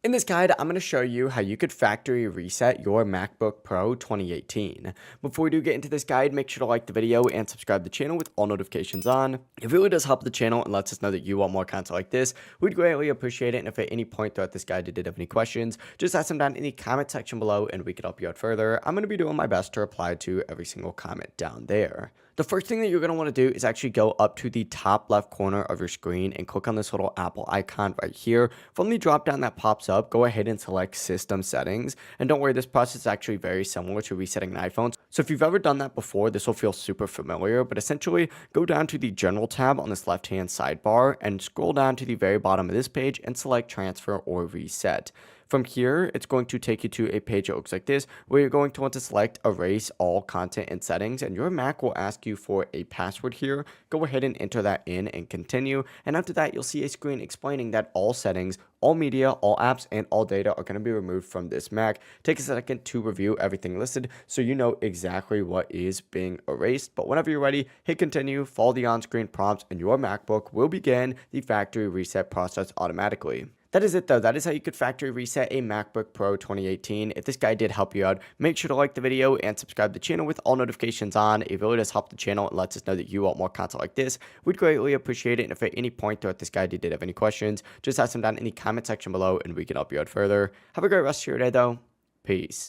In this guide, I'm going to show you how you could factory reset your MacBook Pro 2018. Before we do get into this guide, make sure to like the video and subscribe to the channel with all notifications on. It really does help the channel and lets us know that you want more content like this. We'd greatly appreciate it, and if at any point throughout this guide you did have any questions, just ask them down in the comment section below and we could help you out further. I'm going to be doing my best to reply to every single comment down there. The first thing that you're going to want to do is actually go up to the top left corner of your screen and click on this little Apple icon right here. From the drop down that pops up, go ahead and select System Settings. And don't worry, this process is actually very similar to resetting an iPhone. So if you've ever done that before, this will feel super familiar. But essentially, go down to the General tab on this left-hand sidebar and scroll down to the very bottom of this page and select Transfer or Reset. From here, it's going to take you to a page that looks like this, where you're going to want to select Erase All Content and Settings, and your Mac will ask you for a password here. Go ahead and enter that in and continue, and after that, you'll see a screen explaining that all settings, all media, all apps, and all data are going to be removed from this Mac. Take a second to review everything listed so you know exactly what is being erased, but whenever you're ready, hit continue, follow the on-screen prompts, and your MacBook will begin the factory reset process automatically. That is it though. That is how you could factory reset a MacBook Pro 2018. If this guide did help you out, make sure to like the video and subscribe to the channel with all notifications on. It really does help the channel and lets us know that you want more content like this. We'd greatly appreciate it. And if at any point throughout this guide you did have any questions, just ask them down in the comment section below and we can help you out further. Have a great rest of your day though. Peace.